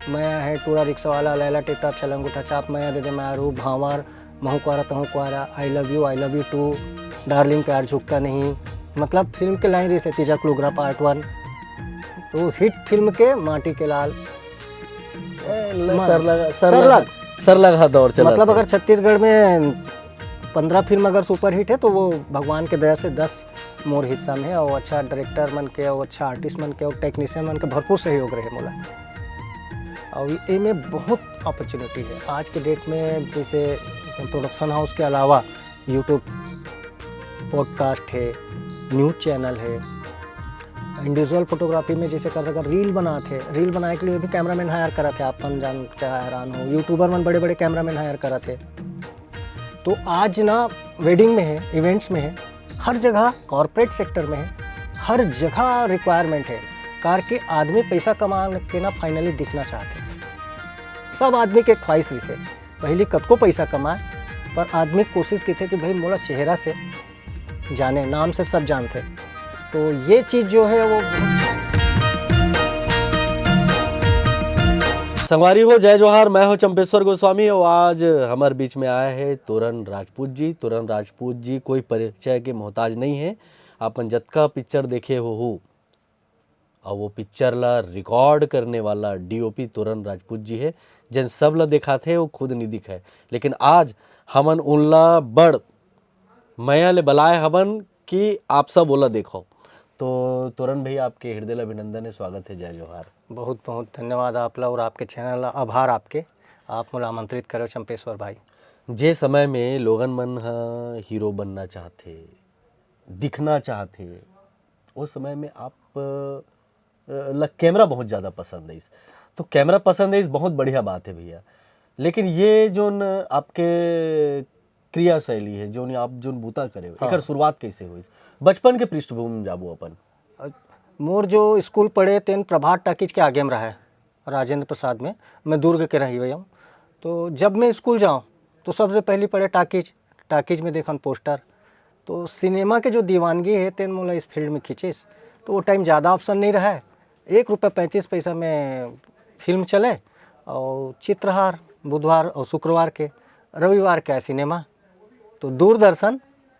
मैं है टूरा रिक्शा वाला, लैला टिपटाप छलंगूठा छाप, मैं दे दे मारू भांवर, महू कुआरा तहू कुआरा, I love you too, darling प्यार झुकता नहीं। मतलब फिल्म के लाइन रही से तिजक लुगरा पार्ट 1, तो हिट फिल्म के माटी के लाल सर लगा दौर चला। मतलब अगर छत्तीसगढ़ में 15 फिल्म अगर सुपर हिट है तो वो भगवान के दया से 10 मोर हिस्सा में है। और अच्छा डायरेक्टर मन के और अच्छा आर्टिस्ट मन के और टेक्नीशियन मन के भरपूर सहयोग रहे मोला। और ये में बहुत अपॉर्चुनिटी है आज के डेट में। जैसे प्रोडक्शन हाउस के अलावा यूट्यूब, पॉडकास्ट है, न्यूज़ चैनल है, इंडिविजुअल फोटोग्राफी में जैसे कर रील बनाते, रील बनाने के लिए भी कैमरामैन हायर करा थे। आप जान क्या हैरान हो, यूट्यूबर मन बड़े बड़े कैमरामैन हायर करा थे। तो आज ना वेडिंग में है, इवेंट्स में है, हर जगह कॉर्पोरेट सेक्टर में है, हर जगह रिक्वायरमेंट है कार के आदमी पैसा कमा के ना फाइनली दिखना चाहते हैं। सब आदमी के ख्वाहिश रही थे पहले कब को पैसा कमाए, पर आदमी कोशिश की थे कि भाई मोला चेहरा से जाने, नाम से सब जानते। तो ये चीज़ जो है वो संगवारी हो, जय जोहार। मैं हो चंपेश्वर गोस्वामी और आज हमारे बीच में आया है तोरण राजपूत जी। तोरण राजपूत जी कोई परिचय के मोहताज नहीं है। अपन जतका पिक्चर देखे हो और वो पिक्चर ला रिकॉर्ड करने वाला डीओपी तोरण राजपूत जी है। जिन सब ला देखा थे वो खुद नहीं दिखा, लेकिन आज हमन उनला बड़ मया ले बलाए हवन कि आप सब ओला देखो। तो तोरण भाई आपके हृदय अभिनंदन है, स्वागत है, जय जोहार। बहुत बहुत धन्यवाद आपला और आपके चैनल ला आभार आपके, आप मोला आमंत्रित करो चंपेश्वर भाई। जे समय में लोगन मन हीरो बनना चाहते, दिखना चाहते, उस समय में आप कैमरा बहुत ज़्यादा पसंद है। तो कैमरा पसंद है, बहुत बढ़िया बात है भैया। लेकिन ये जो आपके क्रिया शैली है, जो आप जो बूता करे, एकर शुरुआत कैसे हुई? बचपन के पृष्ठभूमि में जाबू अपन। मोर जो स्कूल पढ़े तेन प्रभात टाकीज के आगे में रहा है, राजेंद्र प्रसाद में। मैं दुर्ग के रही हुई हूँ। तो जब मैं स्कूल जाऊँ तो सबसे पहले पढ़े टाकीज में देखन पोस्टर। तो सिनेमा के जो दीवानगी है तेन मोला इस फील्ड में खींचिस। तो वो टाइम ज़्यादा ऑप्शन नहीं रहा है, 1 रुपया 35 पैसा में फिल्म चले, और चित्रहार बुधवार और शुक्रवार के, रविवार के सिनेमा। तो दूरदर्शन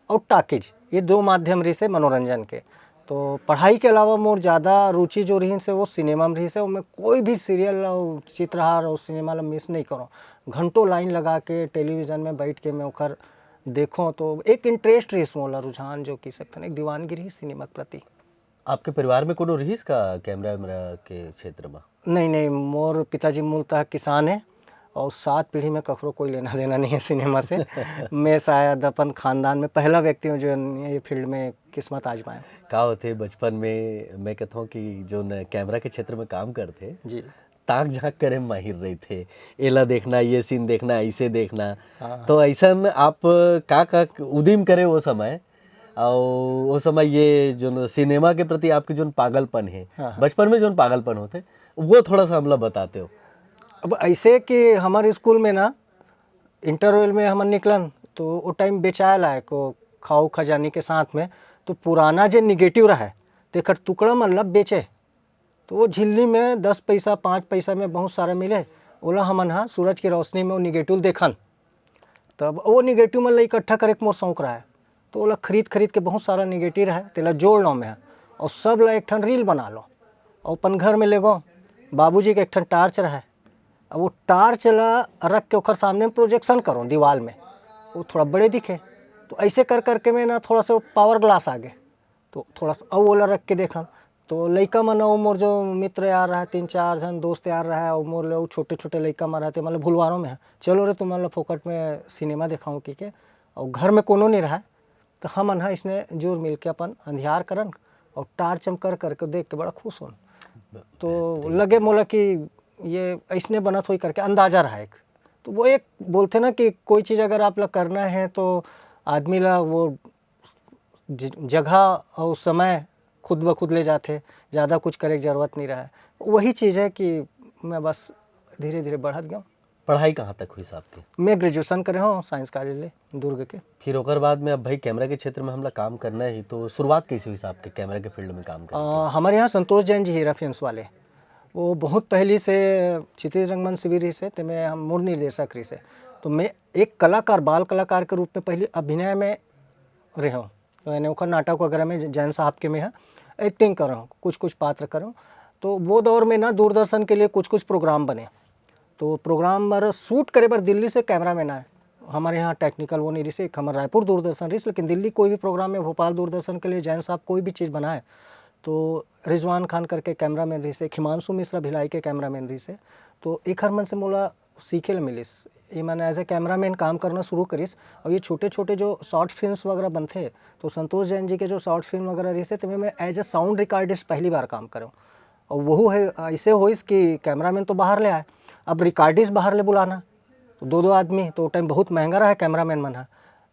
और टाकीज ये 2 माध्यम रही से मनोरंजन के। तो पढ़ाई के अलावा मोर ज़्यादा रुचि जो रही से वो सिनेमा में रही से। मैं कोई भी सीरियल और चित्रहार और सिनेमा ला मिस नहीं करूँ। घंटों लाइन लगा के टेलीविज़न में बैठ के मैं ओखर देखूँ। तो एक इंटरेस्ट रही मोला, रुझान जो की सकते एक दीवानगी रही सिनेमा के प्रति। आपके परिवार में कोनो रहीस का कैमरा के क्षेत्र में? नहीं, मोर पिताजी मूलतः किसान है और 7 पीढ़ी में कखरो कोई लेना देना नहीं है सिनेमा से। मैं शायद अपन खानदान में पहला व्यक्ति हूँ जो ये फील्ड में किस्मत आजमाया। का होते बचपन में मैं कहता हूँ कि जो कैमरा के क्षेत्र में काम करते जी, ताक झाँक करे में माहिर रहे थे। एला देखना, ये सीन देखना, ऐसे देखना। हाँ। तो ऐसा आप का उदिम करे वो समय, और वो समय ये जो सिनेमा के प्रति आपकी जो पागलपन है, बचपन में जो पागलपन होते वो थोड़ा सा हमला बताते हो। अब ऐसे कि हमारे स्कूल में ना इंटरवल में हम निकलन तो वो टाइम बेचाए लायक को खाओ खजानी के साथ में। तो पुराना जो निगेटिव रहा है तेकर टुकड़ा मतलब बेचे, तो वो झिल्ली में 10 पैसा 5 पैसा में बहुत सारा मिले। ओला हमन हाँ सूरज की रोशनी में वो निगेटिव देखन, तब वो निगेटिव मतलब इकट्ठा करे के मोर शौक रहा है। तो ओला खरीद के बहुत सारा निगेटिव है तेला जोड़ लो में और सब ला एक ठन रील बना लो और अपन घर में ले गो। बाबूजी के एक ठन टार्च रहा है, अब वो टार्च ला रख के ओखर सामने प्रोजेक्शन करो दीवार में, वो थोड़ा बड़े दिखे। तो ऐसे कर करके मैं ना थोड़ा सा पावर ग्लास आगे, तो थोड़ा सा अब ओला रख के देखा। तो लइका मन और मोर जो मित्र यार रहा है, 3-4 जन दोस्त यार रहा है, और मोर ले छोटे छोटे लइका मन रहते मतलब भूलवारों में है, चलो रे तुम मतलब फोकट में सिनेमा दिखाऊँ की के। और घर में कोनो नहीं रहा तो हम अनहा इसने जोर मिल के अपन अंधियार करन और टार्च हम कर करके देख के बड़ा खुश हो। तो लगे मोला कि ये ऐसने बना थोड़ी करके अंदाजा रहा एक। तो वो एक बोलते ना कि कोई चीज़ अगर आप लोग करना है तो आदमी ला वो जगह और समय खुद ब खुद ले जाते, ज़्यादा कुछ करे की जरूरत नहीं रहा है। वही चीज़ है कि मैं बस धीरे धीरे बढ़त गया। पढ़ाई कहाँ तक हुई साहब के? मैं ग्रेजुएशन करे हूँ साइंस कॉलेज ले दुर्ग के। फिर ओकर बाद में अब भाई कैमरा के क्षेत्र में हमला काम करना है, तो शुरुआत कैसे हुई साहब के कैमरा के फील्ड में काम करने? हमारे यहाँ संतोष जैन जी हीरा फिल्म्स वाले, वो बहुत पहले से क्षितिज रंगमंच से भी रही से, तो मैं हम मूल निर्देशक रही से। तो मैं एक कलाकार, बाल कलाकार के रूप में पहले अभिनय में रहा हूँ। तो मैंने ओखर नाटक वगैरह में जैन साहब के में है एक्टिंग कर रहा हूँ, कुछ कुछ पात्र कर रहा हूँ। तो वो दौर में ना दूरदर्शन के लिए कुछ कुछ प्रोग्राम बने, तो प्रोग्राम पर शूट करे पर दिल्ली से कैमरामैन आए। हमारे यहाँ टेक्निकल वो नहीं रही से, हमारे रायपुर दूरदर्शन रही, लेकिन दिल्ली कोई भी प्रोग्राम में, भोपाल दूरदर्शन के लिए जैन साहब कोई भी चीज़ बनाए तो रिजवान खान करके कैमरामैन रही से, हिमांशु मिश्रा भिलाई के कैमरामैन रही से। तो एक हर मन से मोला सीखे ल मिलिस, ये मैंने एज ए कैमरामैन काम करना शुरू करिस। और ये छोटे छोटे जो शॉर्ट फिल्म्स वगैरह बनते, तो संतोष जैन जी के जो शॉर्ट फिल्म वगैरह रही से, तो मैं एज ए साउंड रिकॉर्डिस्ट पहली बार काम करूँ। और वह है ऐसे होइस कि कैमरामैन तो बाहर ले आए, अब रिकॉर्डिस्ट बाहर ले बुलाना, तो दो दो आदमी, तो टाइम बहुत महंगा रहा है कैमरामैन मन है।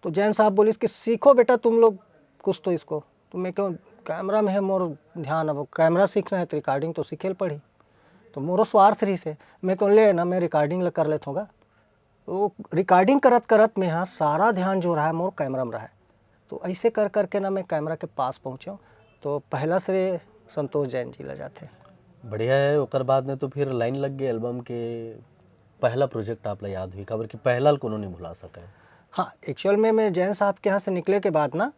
तो जैन साहब बोलिस कि सीखो बेटा तुम लोग कुछ तो इसको। तो मैं क्यों, कैमरा में है मोर ध्यान, अब कैमरा सीखना है तो रिकॉर्डिंग तो सीखे पड़ी। तो मोरो स्वार्थ रही से, मैं क्यों ले ना, मैं रिकॉर्डिंग कर लेता हूँ। तो रिकॉर्डिंग करत करत में हाँ सारा ध्यान जो रहा है मोर कैमरा में रहा है। तो ऐसे कर करके ना मैं कैमरा के पास पहुँचा। तो पहला श्रेय संतोष जैन जी ला जाते। बढ़िया है। ओकर बाद में तो फिर लाइन लग गए एल्बम के। पहला प्रोजेक्ट आप ला याद हुई खबर कि पहला कोनो नहीं भुला सका है? हाँ, एक्चुअल में मैं जैन साहब के यहाँ से निकले के बाद ना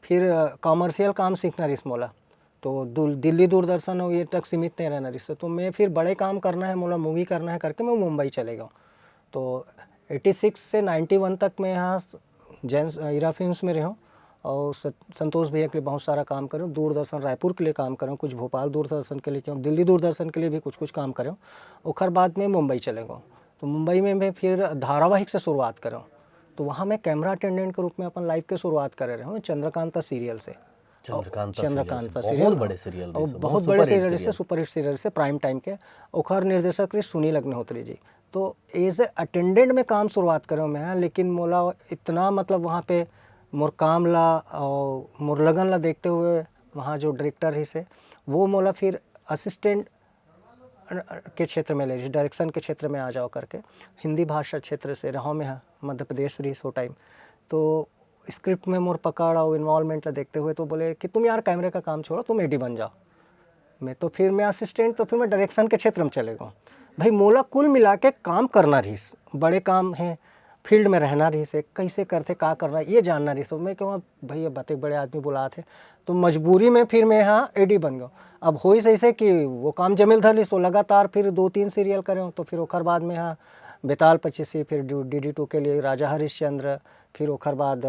फिर कॉमर्शियल काम सीखना रिस मोला। तो दिल्ली दूरदर्शन और ये तक सीमित नहीं रहना रिश्ते, तो मैं फिर बड़े काम करना है मोला, मूवी करना है करके मैं मुंबई चले गया। तो 86 से 91 तक मैं यहाँ जैन हीरा फिल्म्स में रहा हूँ। और संतोष भैया के लिए बहुत सारा काम करूँ, दूरदर्शन रायपुर के लिए काम करूँ, कुछ भोपाल दूरदर्शन के लिए क्यों, दिल्ली दूरदर्शन के लिए भी कुछ कुछ काम करूँ। और बाद में मुंबई चले गया। तो मुंबई में मैं फिर धारावाहिक से शुरुआत करूँ। तो वहाँ मैं कैमरा अटेंडेंट के रूप में अपन लाइफ की शुरुआत कर रहा हूँ चंद्रकांता सीरियल से। चंद्रकांता सीरियल बहुत बड़े सीरियल और बहुत बड़े सीरियल से, सुपरहिट सीरियल से, प्राइम टाइम के। ओखर निर्देशक रही सुनील अग्निहोत्री जी। तो एज ए अटेंडेंट में काम शुरुआत करूँ मैं, लेकिन मोला इतना मतलब वहाँ पे मोर काम ला और मोर लगन ला देखते हुए वहाँ जो डायरेक्टर ही से वो मोला फिर असिस्टेंट के क्षेत्र में ले, डायरेक्शन के क्षेत्र में आ जाओ करके। हिंदी भाषा क्षेत्र से रहा मैं, मध्य प्रदेश रही सो टाइम। तो स्क्रिप्ट में मोर पकड़ और इन्वॉल्वमेंट ला देखते हुए तो बोले कि तुम यार कैमरे का काम छोड़ो, तुम एडी बन जाओ। मैं तो फिर मैं असिस्टेंट, तो फिर मैं डायरेक्शन के क्षेत्र में चले गया। भाई मोला कुल मिला के काम करना रही, बड़े काम हैं, फील्ड में रहना रही से, कैसे करते का करना ये जानना रही। तो मैं क्यों भैया बते बड़े आदमी बुला थे, तो मजबूरी में फिर मैं यहाँ एडी बन गया। अब हो ही ऐसे कि वो काम जमेल धर ली, तो लगातार फिर 2-3 सीरियल करें। तो फिर ओखर बाद में यहाँ बेताल 25, फिर DD2 के लिए राजा हरिश्चंद्र, फिर ओखर बाद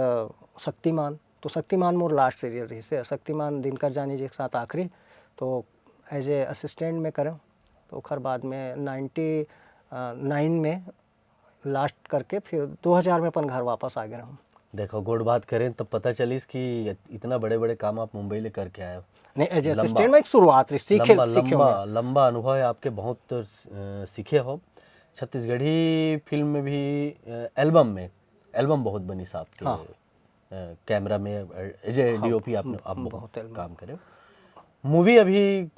शक्तिमान। तो शक्तिमान मोर लास्ट सीरियल रही से, शक्तिमान दिनकर जानी जी के साथ आखिरी। तो एज ए असिस्टेंट में करें। तो ओखर बाद में 99 में लास्ट करके फिर 2000 में अपन घर वापस आ गए रहूँ। देखो गोड़ बात करें तब पता चलिस कि इतना बड़े बड़े काम आप मुंबई ले करके आए हो। नहीं, एज ए असिस्टेंट में एक शुरुआत रही, सीखे लंबा अनुभव है आपके, बहुत सीखे हो। छत्तीसगढ़ी फिल्म में भी एल्बम बहुत बनी साहब के। हाँ। कैमरा में एज ए DOP आप बहुत काम करे। मूवी अभी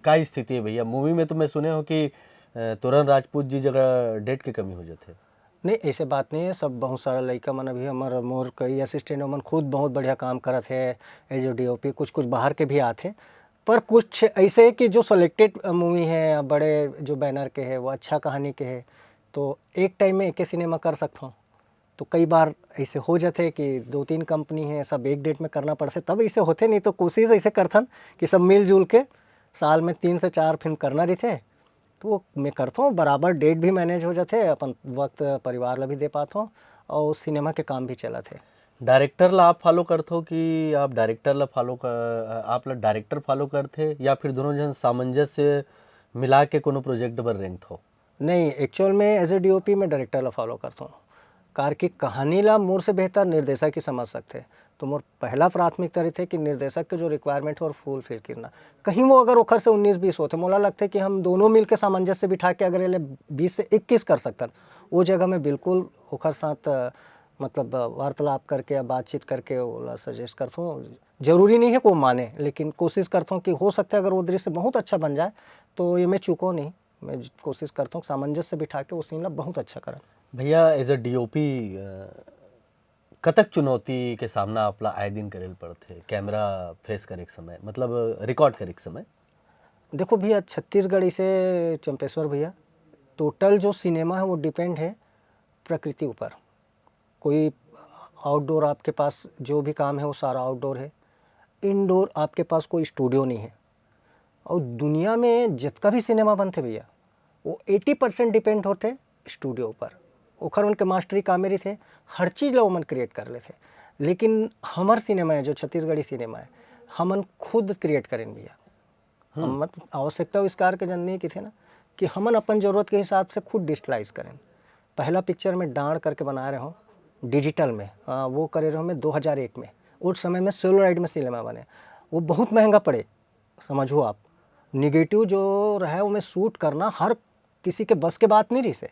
का स्थिति है भैया? मूवी में तो मैं सुने हो कि तोरण राजपूत जी जगह डेट की कमी हो जाते। नहीं, ऐसे बात नहीं है। सब बहुत सारा लड़का मन अभी हमारे मोर कई असिस्टेंट मन खुद बहुत बढ़िया काम करत है एज ए DOP। कुछ कुछ बाहर के भी आते, पर कुछ ऐसे कि जो सेलेक्टेड मूवी है, बड़े जो बैनर के है, वो अच्छा कहानी के है, तो एक टाइम में एक ही सिनेमा कर सकता हूँ। तो कई बार ऐसे हो जाते कि 2-3 कंपनी है, सब एक डेट में करना पड़ते, तब ऐसे होते। नहीं तो कोशिश ऐसे करथन कि सब मिलजुल के साल में 3 से 4 फिल्म करना रही थे। तो वो मैं करता हूँ, बराबर डेट भी मैनेज हो जाते, अपन वक्त परिवार ला भी दे पाता हूँ और सिनेमा के काम भी चला थे। डायरेक्टर ला आप फॉलो करते हो कि आप डायरेक्टर ला आप ला डायरेक्टर फॉलो करते, या फिर दोनों जन सामंजस्य मिला के कोनो प्रोजेक्ट पर रेंगत हो? नहीं, एक्चुअल में एज ए DOP में डायरेक्टर ला फॉलो करता हूँ। कार की कहानी ला मोर से बेहतर निर्देशक ही समझ सकते। तो मोर पहला प्राथमिकता रही थे कि निर्देशक के जो रिक्वायरमेंट है और फुल फिल करना। कहीं वो अगर ओखर से 19-20 होते, मोला लगता है कि हम दोनों मिल के सामंजस्य बिठा के अगर ये 20 से 21 कर सकते, वो जगह में बिल्कुल ओखर साथ मतलब वार्तालाप करके या बातचीत करके वो सजेस्ट करता हूँ। जरूरी नहीं है को माने, लेकिन कोशिश करता हूँ कि हो सकता है अगर वो दृश्य बहुत अच्छा बन जाए तो ये मैं चूको नहीं। मैं कोशिश करता हूँ सामंजस्य बिठा के वो सीन ला बहुत अच्छा करें। भैया एज ए DOP कतक चुनौती के सामना आपला आए दिन करेल पड़ते कैमरा फेस करे समय, मतलब रिकॉर्ड करे समय? देखो भैया, छत्तीसगढ़ी से चंपेश्वर भैया, टोटल जो सिनेमा है वो डिपेंड है प्रकृति ऊपर। कोई आउटडोर आपके पास जो भी काम है वो सारा आउटडोर है, इनडोर आपके पास कोई स्टूडियो नहीं है। और दुनिया में जितना भी सिनेमा बनते भैया, वो 80% डिपेंड होते स्टूडियो ऊपर। ओखर उनके मास्टरी कामेरी थे, हर चीज़ ला ओमन क्रिएट कर लेते। लेकिन हमार सिनेमा है जो छत्तीसगढ़ी सिनेमा है, हमन खुद क्रिएट करें भैया। हम मत आवश्यकता इस कार के जनने की थे ना कि हमन अपन ज़रूरत के हिसाब से खुद डिजिटलाइज करें। पहला पिक्चर में डांड करके बना रहे हो डिजिटल में, वो करे रहो मैं 2001 में। उस समय में सेलुलॉइड में सिनेमा बने, वो बहुत महंगा पड़े, समझो आप। निगेटिव जो रहा है वो में शूट करना हर किसी के बस के बात नहीं रही से।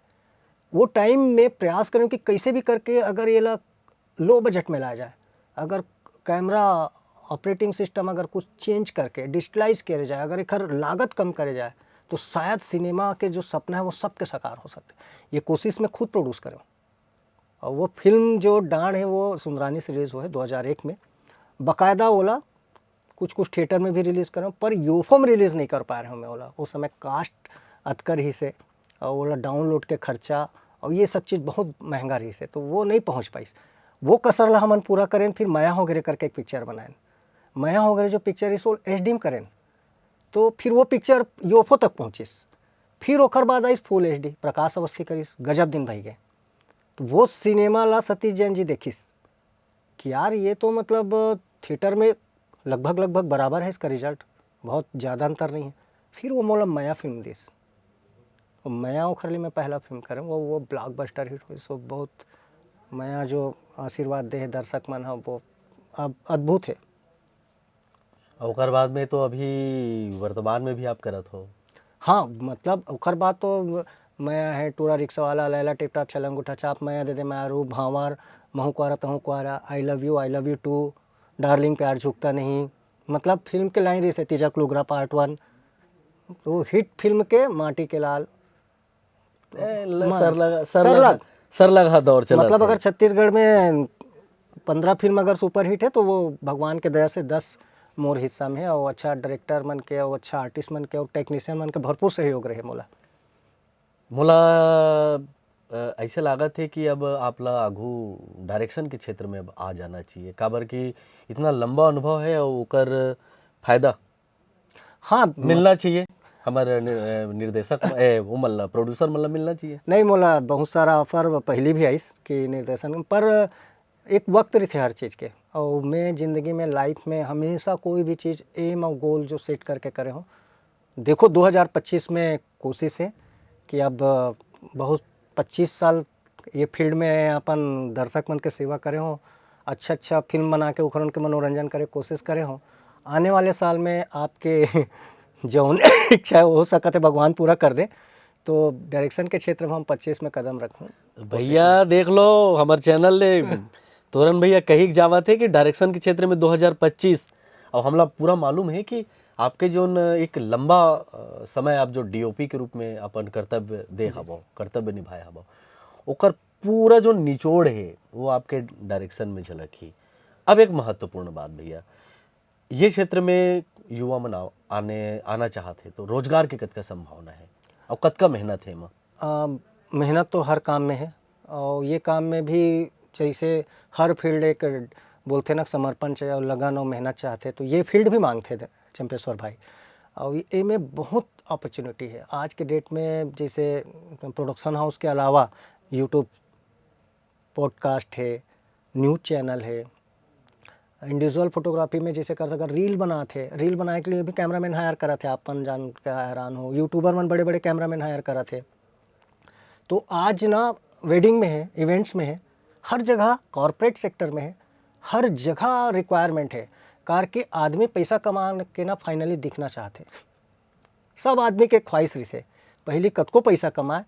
वो टाइम में प्रयास करें कि कैसे भी करके अगर ये लो बजट में लाया जाए, अगर कैमरा ऑपरेटिंग सिस्टम अगर कुछ चेंज करके डिजिटलाइज किया जाए, अगर एक लागत कम करे जाए, तो शायद सिनेमा के जो सपना है वो सबके साकार हो सकते। ये कोशिश में खुद प्रोड्यूस करूँ। और वो फिल्म जो डांड है वो सुंदरानी से रिलीज़ हुआ है 2001 में। बाकायदा ओला कुछ कुछ थिएटर में भी रिलीज़ कर रहा हूँ, पर यूफो में रिलीज़ नहीं कर पा रहे हूँ मैं ओला। उस समय कास्ट अतकर ही से, और ओला डाउनलोड के खर्चा और ये सब चीज़ बहुत महंगा रही से, तो वो नहीं पहुँच पाई। वो कसर ला हमन पूरा करें, फिर माया होगरे करके एक पिक्चर बनाएं। माया होगरे जो पिक्चर इस HD में करें, तो फिर वो पिक्चर यूफो तक पहुँचिस। फिर ओकर बाद आई फुल HD, प्रकाश अवस्थी करिस, गजब दिन भाई गए। तो वो सिनेमा ला सतीश जैन जी देखिस कि यार ये तो मतलब थिएटर में लगभग बराबर है इसका रिजल्ट, बहुत ज़्यादा अंतर नहीं है। फिर वो मोला माया फिल्म दिस, और माया ओखर लिए मैं पहला फिल्म करें, वो ब्लॉकबस्टर हिट हुई। सो बहुत माया जो आशीर्वाद दे है दर्शक मन है वो अब अद्भुत है। ओकर बाद में तो अभी वर्तमान में भी आप करत हो। हाँ, मतलब ओखर बाद तो माया है, टूरा रिक्शा वाला, लैला टिपटाप छलंग उठा छाप, माया दे दे माया रूप, भांवर, महू कुआरा तहू कुआरा, I love you too, darling प्यार झुकता नहीं। मतलब फिल्म के लाइन रही से तिजक लुगरा पार्ट 1, तो हिट फिल्म के माटी के लाल, सर लगा दौर चला मतलब अगर छत्तीसगढ़ में 15 फिल्म अगर सुपर हिट है तो वो भगवान के दया से 10 मोर हिस्सा में है। और अच्छा डायरेक्टर मन के, और अच्छा आर्टिस्ट मन के, और टेक्नीशियन मन के भरपूर सहयोग रहे मोला। ऐसे लागत है कि अब आप ला आगू डायरेक्शन के क्षेत्र में अब आ जाना चाहिए, काबर कि इतना लंबा अनुभव है और ओकर फायदा हाँ मिलना चाहिए हमारे निर्देशक वो मतलब प्रोड्यूसर मतलब मिलना चाहिए। नहीं मोला बहुत सारा ऑफर पहले भी आइस कि निर्देशन, पर एक वक्त रही थे हर चीज़ के। और मैं ज़िंदगी में लाइफ में हमेशा कोई भी चीज़ एम और गोल जो सेट करके करे हो। देखो 2025 में कोशिश है कि अब बहुत 25 साल ये फील्ड में अपन दर्शक मन के सेवा करे हो, अच्छा फिल्म बना के उखर उनके मनोरंजन करे कोशिश करे हो। आने वाले साल में आपके जौन इच्छा हो सकते भगवान पूरा कर दे, तो डायरेक्शन के क्षेत्र में हम 25 में कदम रखूँ। भैया देख लो हमारे चैनल ले तोरन भैया कही जावा थे कि डायरेक्शन के क्षेत्र में 2025, और हमला पूरा मालूम है कि आपके जो एक लंबा समय आप जो DOP के रूप में अपन कर्तव्य दे हबो, कर्तव्य निभाए हबो, ओकर पूरा जो निचोड़ है वो आपके डायरेक्शन में झलकी। अब एक महत्वपूर्ण बात भैया, ये क्षेत्र में युवा मन आना चाहते तो रोजगार की कतका संभावना है और कतका मेहनत है मेहनत तो हर काम में है, और ये काम में भी जैसे हर फील्ड एक बोलते ना समर्पण चाहिए और लगन और मेहनत चाहते, तो ये फील्ड भी मांगते थे चंपेश्वर भाई। और ये में बहुत अपॉर्चुनिटी है आज के डेट में। जैसे प्रोडक्शन हाउस के अलावा यूट्यूब, पॉडकास्ट है, न्यूज़ चैनल है, इंडिविजुअल फोटोग्राफी में जैसे कर अगर रील बनाते, रील बनाने के लिए भी कैमरामैन हायर करा थे, अपन जान के हैरान हो। यूट्यूबर मन बड़े कैमरामैन हायर करा थे। तो आज ना वेडिंग में है, इवेंट्स में है, हर जगह कॉरपोरेट सेक्टर में है, हर जगह रिक्वायरमेंट है कार के आदमी पैसा कमा के ना फाइनली दिखना चाहते। सब आदमी के ख्वाहिश रही थे पहले कतको पैसा कमाए,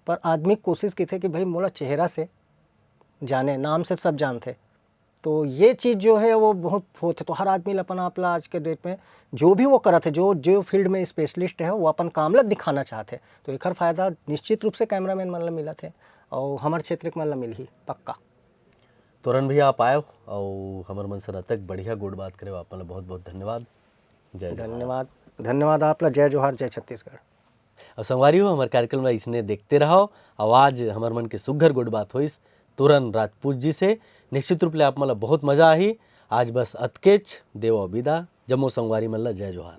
पर आदमी कोशिश की थे कि भाई मोला चेहरा से जाने, नाम से सब जानते। तो ये चीज़ जो है वो बहुत होते, तो हर आदमी अपन आपला आज के डेट में जो भी वो करते, जो फील्ड में स्पेशलिस्ट है वो अपन काम ला दिखाना चाहते। तो एक फ़ायदा निश्चित रूप से कैमरामैन मन ला मिला थे, और हमारे क्षेत्र के मन ला मिल ही पक्का। तोरन भैया आप आए और हमारे मन से तक बढ़िया गुड बात करे, आप बहुत बहुत धन्यवाद। जय धन्यवाद। धन्यवाद आपला। जय जोहार, जय छत्तीसगढ़। और संगवारी हो हमारे कार्यक्रम में इसने देखते रहो। आवाज हमारे मन के सुघर गुड बात होइस तोरन राजपूत जी से। निश्चित रूप ले आप मला बहुत मजा आही। आज बस अतकेच देव विदा। जम्मो संगवारी मन ला जय जोहार।